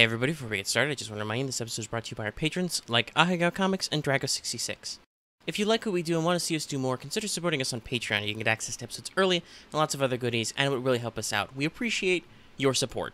Hey everybody, before we get started, I just want to remind you this episode is brought to you by our patrons, like Ahegao Comics and Drago66. If you like what we do and want to see us do more, consider supporting us on Patreon. You can get access to episodes early and lots of other goodies, and it would really help us out. We appreciate your support.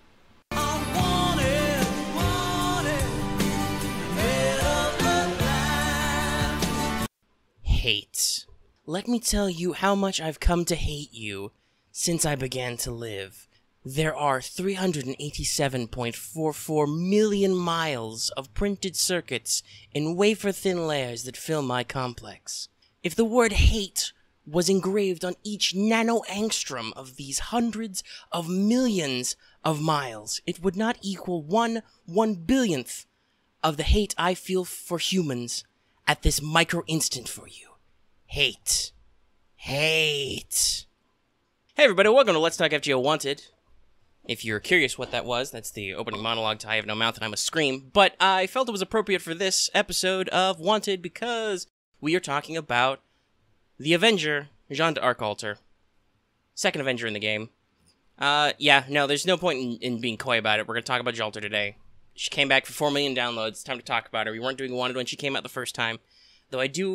Hate. Let me tell you how much I've come to hate you since I began to live. There are 387.44 million miles of printed circuits in wafer-thin layers that fill my complex. If the word hate was engraved on each nano-angstrom of these hundreds of millions of miles, it would not equal 1/1 billionth of the hate I feel for humans at this micro-instant for you. Hate. Hate. Hey everybody, welcome to Let's Talk FGO Wanted. If you're curious what that was, that's the opening monologue to I Have No Mouth and I Must Scream, but I felt it was appropriate for this episode of Wanted because we are talking about the Avenger, Jeanne d'Arc alter. Second Avenger in the game. There's no point in being coy about it. We're going to talk about Jalter today. She came back for 4 million downloads. Time to talk about her. We weren't doing Wanted when she came out the first time. Though I did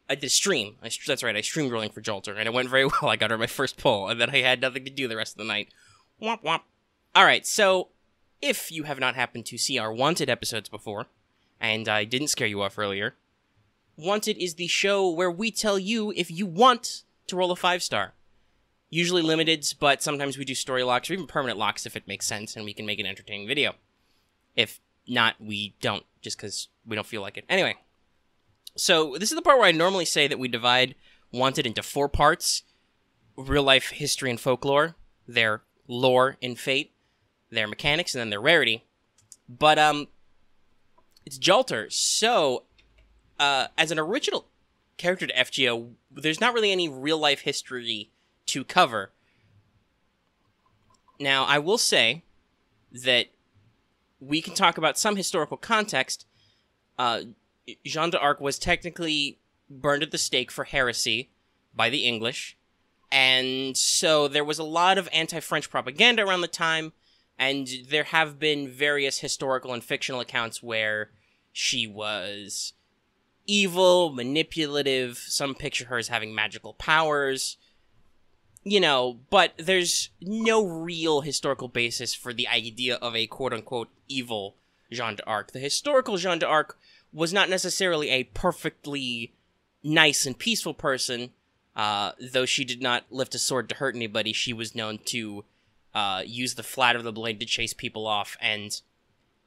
a stream. That's right, I streamed rolling for Jalter, and it went very well. I got her my first pull, and then I had nothing to do the rest of the night. Womp womp. Alright, so, if you have not happened to see our Wanted episodes before, and I didn't scare you off earlier, Wanted is the show where we tell you if you want to roll a 5-star. Usually limiteds, but sometimes we do story locks, or even permanent locks if it makes sense, and we can make an entertaining video. If not, we don't, just because we don't feel like it. Anyway, so this is the part where I normally say that we divide Wanted into 4 parts: real life history and folklore, their lore and fate, their mechanics, and then their rarity. But it's Jalter. So as an original character to FGO, there's not really any real life history to cover. Now, I will say that we can talk about some historical context. Jeanne d'Arc was technically burned at the stake for heresy by the English. And so there was a lot of anti-French propaganda around the time, and there have been various historical and fictional accounts where she was evil, manipulative, some picture her as having magical powers, but there's no real historical basis for the idea of a quote-unquote evil Jeanne d'Arc. The historical Jeanne d'Arc was not necessarily a perfectly nice and peaceful person. Though she did not lift a sword to hurt anybody, she was known to use the flat of the blade to chase people off, and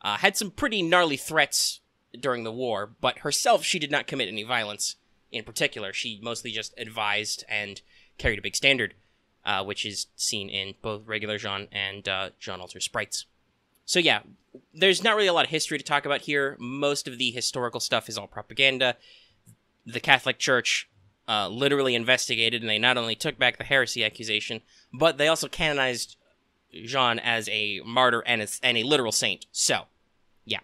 had some pretty gnarly threats during the war, but herself, she did not commit any violence in particular. She mostly just advised and carried a big standard, which is seen in both regular Jeanne and Jeanne alter sprites. So yeah, there's not really a lot of history to talk about here. Most of the historical stuff is all propaganda. The Catholic Church literally investigated, and they not only took back the heresy accusation, but they also canonized Jeanne as a martyr and a literal saint. So, yeah.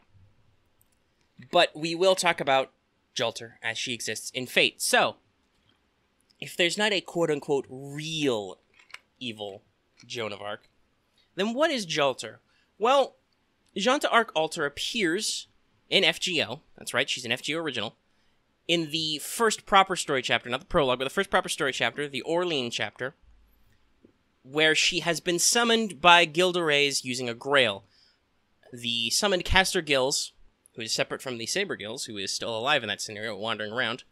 But we will talk about Jalter as she exists in Fate. So, if there's not a quote-unquote real evil Joan of Arc, then what is Jalter? Well, Jeanne d'Arc alter appears in FGO. That's right, she's an FGO original. In the first proper story chapter, not the prologue, but the first proper story chapter, the Orleans chapter, where she has been summoned by Gilderais using a grail. The summoned caster Gills, who is separate from the Saber Gills, who is still alive in that scenario, wandering around.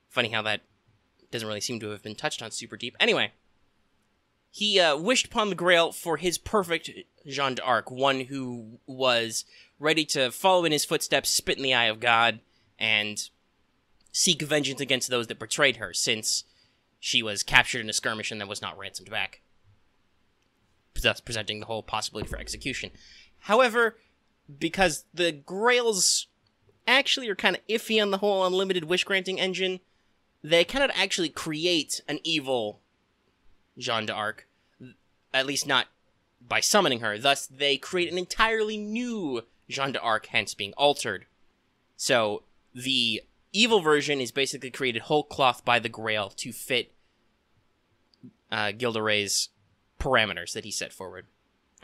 Funny how that doesn't really seem to have been touched on super deep. Anyway, he wished upon the grail for his perfect Jeanne d'Arc, one who was ready to follow in his footsteps, spit in the eye of God, and seek vengeance against those that betrayed her, since she was captured in a skirmish and then was not ransomed back, thus presenting the whole possibility for execution. However, because the Grails actually are kind of iffy on the whole unlimited wish-granting engine, they cannot actually create an evil Jeanne d'Arc, at least not by summoning her. Thus, they create an entirely new Jeanne d'Arc, hence being altered. So, the evil version is basically created whole cloth by the Grail to fit Gilderais' parameters that he set forward.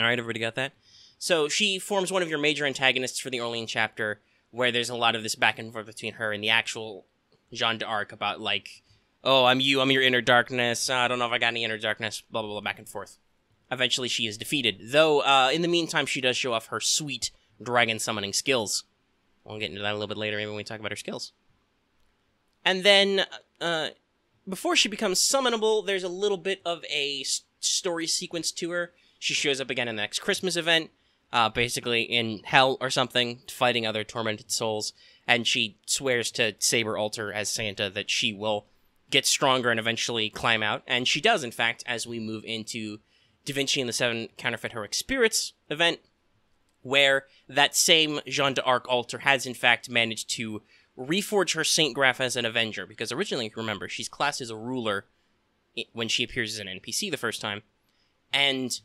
Alright, everybody got that? So she forms one of your major antagonists for the Orlean chapter, where there's a lot of this back and forth between her and the actual Jeanne d'Arc about, like, oh, I'm you, I'm your inner darkness, I don't know if I got any inner darkness, blah, blah, blah, back and forth. Eventually she is defeated, though in the meantime she does show off her sweet dragon summoning skills. We'll get into that a little bit later, maybe when we talk about her skills. And then, before she becomes summonable, there's a little bit of a story sequence to her. She shows up again in the next Christmas event, basically in hell or something, fighting other tormented souls, and she swears to Saber Alter as Santa that she will get stronger and eventually climb out, and she does, in fact, as we move into Da Vinci and the 7 Counterfeit Heroic Spirits event, where that same Jeanne d'Arc Alter has, in fact, managed to reforge her Saint Graph as an Avenger, because originally, remember, she's classed as a ruler when she appears as an NPC the first time, and,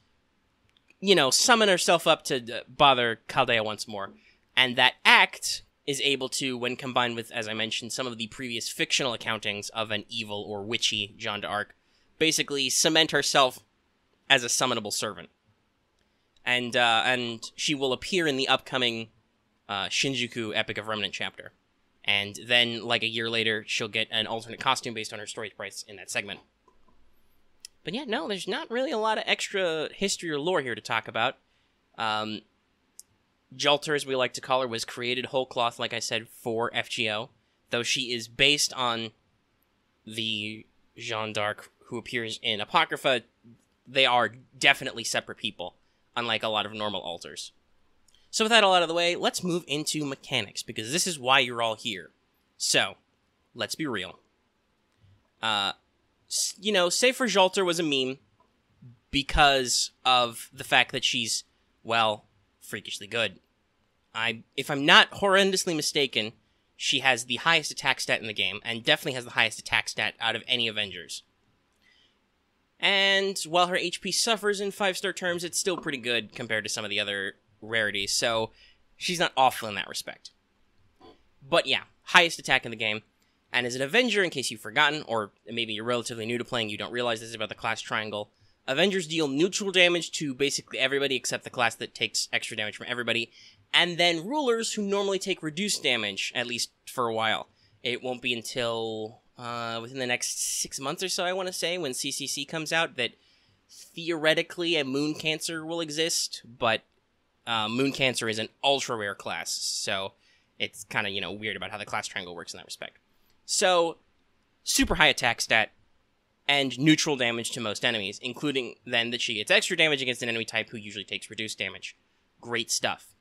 you know, summon herself up to bother Chaldea once more, and that act is able to, when combined with, as I mentioned, some of the previous fictional accountings of an evil or witchy Jeanne d'Arc, basically cement herself as a summonable servant. And she will appear in the upcoming Shinjuku Epic of Remnant chapter. And then, like a year later, she'll get an alternate costume based on her story price in that segment. But yeah, no, there's not really a lot of extra history or lore here to talk about. Jalter, as we like to call her, was created whole cloth, like I said, for FGO, though she is based on the Jeanne d'Arc who appears in Apocrypha. They are definitely separate people, unlike a lot of normal alters. So with that all out of the way, let's move into mechanics, because this is why you're all here. So, let's be real. You know, say for Jalter was a meme because of the fact that she's, well, freakishly good. If I'm not horrendously mistaken, she has the highest attack stat in the game, and definitely has the highest attack stat out of any Avengers. And while her HP suffers in 5-star terms, it's still pretty good compared to some of the other rarities, so she's not awful in that respect. But yeah, highest attack in the game. And as an Avenger, in case you've forgotten, or maybe you're relatively new to playing, you don't realize this about the class triangle, Avengers deal neutral damage to basically everybody except the class that takes extra damage from everybody, and then rulers who normally take reduced damage, at least for a while. It won't be until within the next 6 months or so, I want to say, when CCC comes out, that theoretically a Moon Cancer will exist, but Moon Cancer is an ultra-rare class, so it's kind of, you know, weird about how the class triangle works in that respect. So, super high attack stat, and neutral damage to most enemies, including then that she gets extra damage against an enemy type who usually takes reduced damage. Great stuff.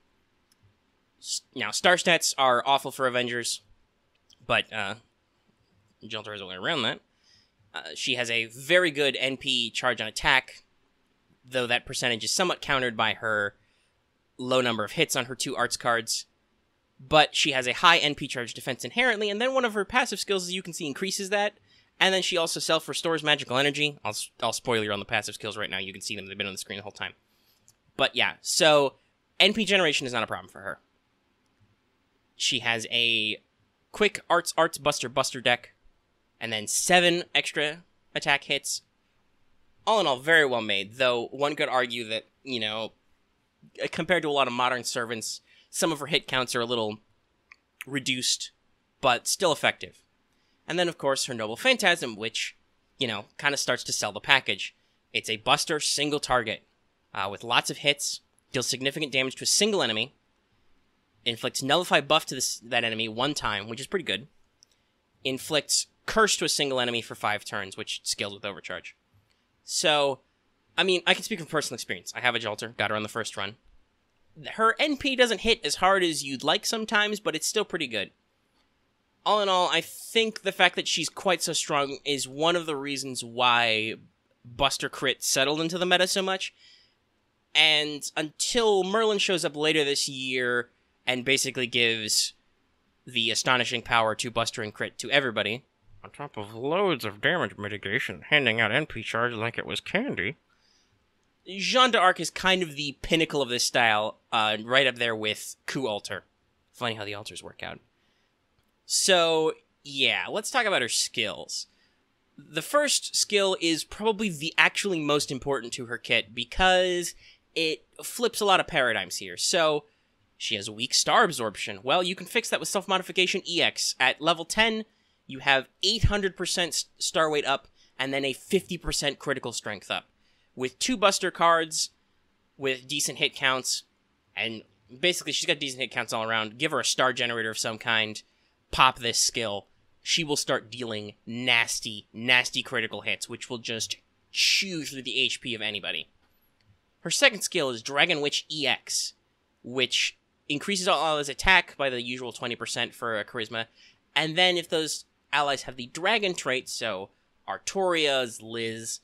Now, star stats are awful for Avengers, but Jalter has a way around that. She has a very good NP charge on attack, though that percentage is somewhat countered by her low number of hits on her 2 arts cards. But she has a high NP charge defense inherently, and then one of her passive skills, as you can see, increases that. And then she also self-restores magical energy. I'll spoil you on the passive skills right now. You can see them. They've been on the screen the whole time. But yeah, so NP generation is not a problem for her. She has a quick Arts Buster deck, and then 7 extra attack hits. All in all, very well made, though one could argue that, you know, compared to a lot of modern servants, some of her hit counts are a little reduced, but still effective. And then, of course, her Noble Phantasm, which, you know, kind of starts to sell the package. It's a Buster single target, with lots of hits, deals significant damage to a single enemy, inflicts Nullify buff to that enemy 1 time, which is pretty good, inflicts Curse to a single enemy for 5 turns, which scales with Overcharge. So, I mean, I can speak from personal experience. I have a Jalter, got her on the first run. Her NP doesn't hit as hard as you'd like sometimes, but it's still pretty good. All in all, I think the fact that she's quite so strong is one of the reasons why Buster Crit settled into the meta so much. And until Merlin shows up later this year and basically gives the astonishing power to Buster and Crit to everybody, on top of loads of damage mitigation, handing out NP charge like it was candy, Jeanne d'Arc is kind of the pinnacle of this style, right up there with Coup Alter. Funny how the alters work out. So, yeah, let's talk about her skills. The first skill is probably the actually most important to her kit, because it flips a lot of paradigms here. So, she has weak star absorption. Well, you can fix that with self-modification EX. At level 10, you have 800% star weight up, and then a 50% critical strength up. With 2 buster cards, with decent hit counts, and basically she's got decent hit counts all around. Give her a star generator of some kind, pop this skill. She will start dealing nasty, nasty critical hits, which will just chew through the HP of anybody. Her second skill is Dragon Witch EX, which increases all allies' attack by the usual 20% for charisma. And then if those allies have the dragon trait, so Artorias, Liz,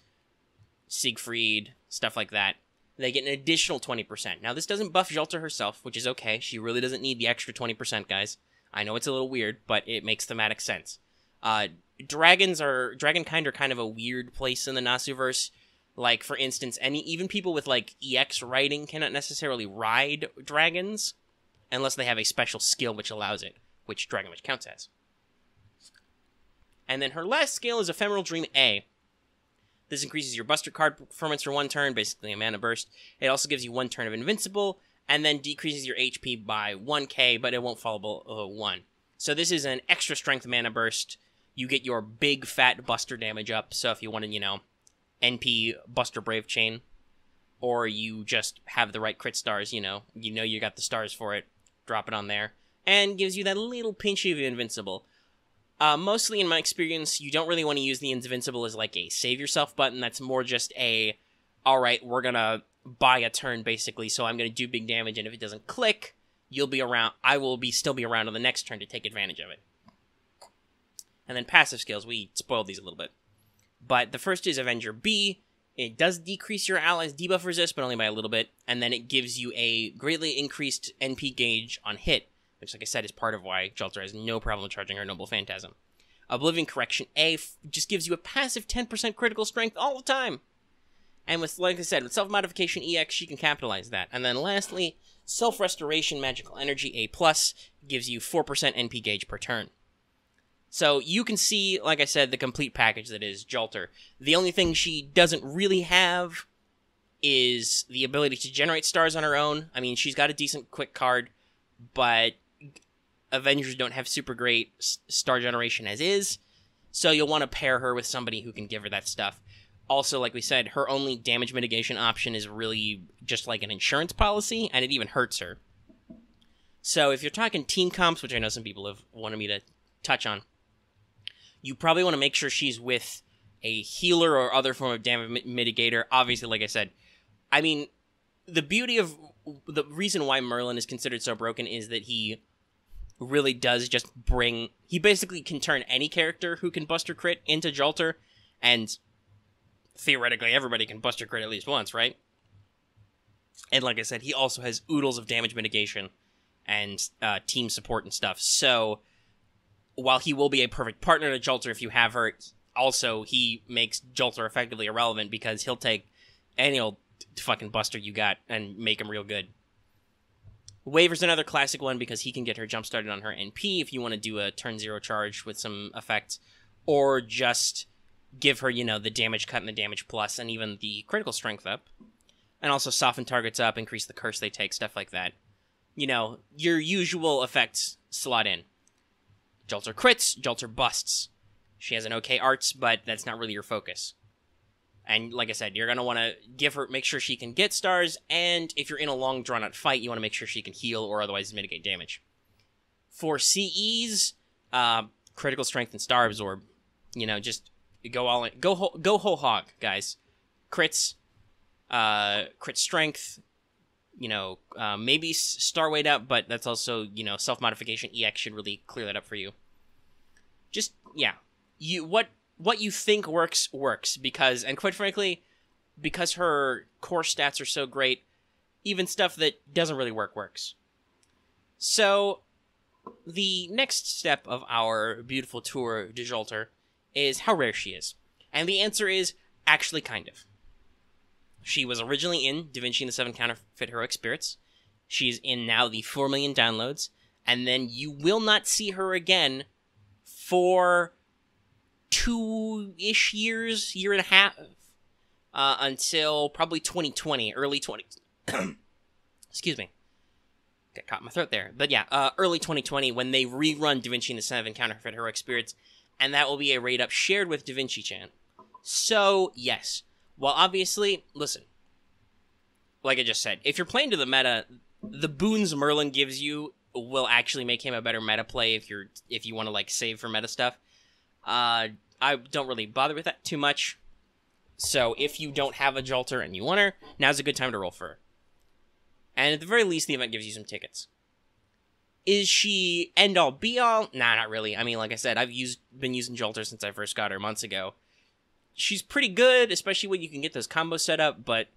Siegfried, stuff like that, they get an additional 20%. Now, this doesn't buff Jolter herself, which is okay. She really doesn't need the extra 20%, guys. I know it's a little weird, but it makes thematic sense. Dragonkind are kind of a weird place in the Nasuverse. Like, for instance, even people with, like, EX riding cannot necessarily ride dragons unless they have a special skill which allows it, which Dragon Witch counts as. And then her last skill is Ephemeral Dream A. This increases your buster card performance for 1 turn, basically a mana burst. It also gives you 1 turn of invincible, and then decreases your HP by 1k, but it won't fall below 1. So this is an extra strength mana burst. You get your big fat buster damage up, so if you want to, NP Buster Brave Chain, or you just have the right crit stars, you got the stars for it, drop it on there, and gives you that little pinch of invincible. Mostly in my experience, you don't really want to use the invincible as like a save yourself button. That's more just alright, we're gonna buy a turn basically, so I'm gonna do big damage, and if it doesn't click, you'll be around, I will still be around on the next turn to take advantage of it. And then passive skills, we spoiled these a little bit. But the first is Avenger B. It does decrease your allies' debuff resist, but only by a little bit. And then it gives you a greatly increased NP gauge on hit, which, like I said, is part of why Jolter has no problem charging her Noble Phantasm. Oblivion Correction A just gives you a passive 10% critical strength all the time. And with, like I said, with Self-Modification EX, she can capitalize that. And then lastly, Self-Restoration Magical Energy A+, gives you 4% NP gauge per turn. So you can see, like I said, the complete package that is Jolter. The only thing she doesn't really have is the ability to generate stars on her own. I mean, she's got a decent quick card, but Avengers don't have super great star generation as is, so you'll want to pair her with somebody who can give her that stuff. Also, like we said, her only damage mitigation option is really just like an insurance policy, and it even hurts her. So if you're talking team comps, which I know some people have wanted me to touch on, you probably want to make sure she's with a healer or other form of damage mitigator. Obviously, like I said, I mean, the reason why Merlin is considered so broken is that he really does just he basically can turn any character who can buster crit into Jolter, and theoretically everybody can buster crit at least once, right? And like I said, he also has oodles of damage mitigation and team support and stuff, so while he will be a perfect partner to Jolter if you have her, also he makes Jolter effectively irrelevant because he'll take any old fucking buster you got and make him real good. Waver's another classic one because he can get her jump started on her NP if you want to do a turn 0 charge with some effects, or just give her, the damage cut and the damage plus, and even the critical strength up. And also soften targets up, increase the curse they take, stuff like that. Your usual effects slot in. Jolter crits, Jolter busts. She has an okay arts, but that's not really your focus. And like I said, you're going to want to make sure she can get stars, and if you're in a long drawn-out fight, you want to make sure she can heal or otherwise mitigate damage. For CEs, critical strength and star absorb. Just go all in. Go whole hog, guys. Crits, crit strength, maybe star weight up, but that's also, self-modification EX should really clear that up for you. Just, yeah. What you think works, because, and quite frankly, because her core stats are so great, even stuff that doesn't really work works. So, the next step of our beautiful tour de Jolter is how rare she is. And the answer is, actually kind of. She was originally in Da Vinci and the 7 Counterfeit Heroic Spirits. She's in now the 4 million downloads, and then you will not see her again for 2-ish years, year and a half, until probably 2020, early 2020. Excuse me. Got caught in my throat there. But yeah, early 2020 when they rerun Da Vinci and the 7 Counterfeit Heroic Spirits, and that will be a raid up shared with Da Vinci-chan. So, yes. Well, obviously, listen. Like I just said, if you're playing to the meta, the boons Merlin gives you will actually make him a better meta play if you want to like save for meta stuff. I don't really bother with that too much. So if you don't have a Jolter and you want her, now's a good time to roll for her. And at the very least, the event gives you some tickets. Is she end-all, be-all? Nah, not really. I mean, like I said, I've been using Jolter since I first got her months ago. She's pretty good, especially when you can get those combos set up, but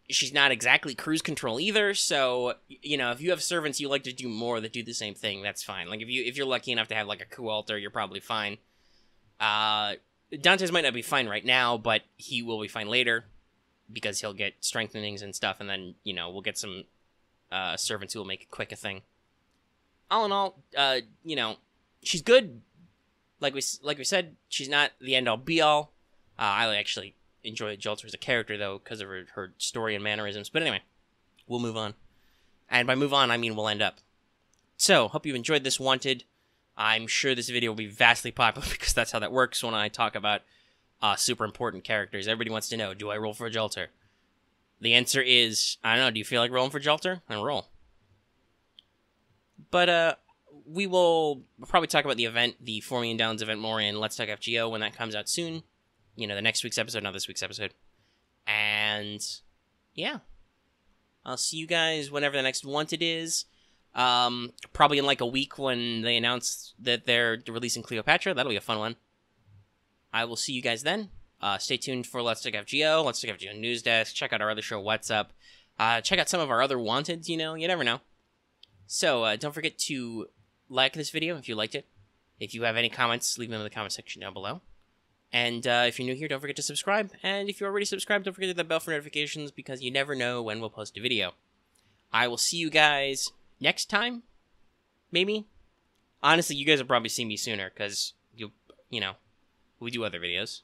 she's not exactly cruise control either, so, you know, if you have servants you like to do more that do the same thing, that's fine. Like, if you're lucky enough to have, like, a Kualter, you're probably fine. Dante's might not be fine right now, but he will be fine later, because he'll get strengthenings and stuff, and then, you know, we'll get some servants who will make it quick a thing. All in all, you know, she's good. Like we said, she's not the end-all, be-all. I actually enjoy Jolter as a character, though, because of her story and mannerisms. But anyway, we'll move on. And by move on, I mean we'll end up. So, hope you enjoyed this Wanted. I'm sure this video will be vastly popular because that's how that works when I talk about super important characters. Everybody wants to know, do I roll for a Jolter? The answer is, I don't know, do you feel like rolling for Jolter? Then roll. But, we will probably talk about the event, the 4 Million Downs event more in Let's Talk FGO when that comes out soon. You know, the next week's episode, not this week's episode. And, yeah. I'll see you guys whenever the next Wanted is. Probably in like a week when they announce that they're releasing Cleopatra. That'll be a fun one. I will see you guys then. Stay tuned for Let's Talk FGO, Let's Talk FGO News Desk. Check out our other show, What's Up. Check out some of our other Wanteds, you know, you never know. So, don't forget to like this video if you liked it. If you have any comments, leave them in the comment section down below. And if you're new here, don't forget to subscribe. And if you're already subscribed, don't forget to hit the bell for notifications because you never know when we'll post a video. I will see you guys next time. Maybe. Honestly, you guys will probably see me sooner because, you know, we do other videos.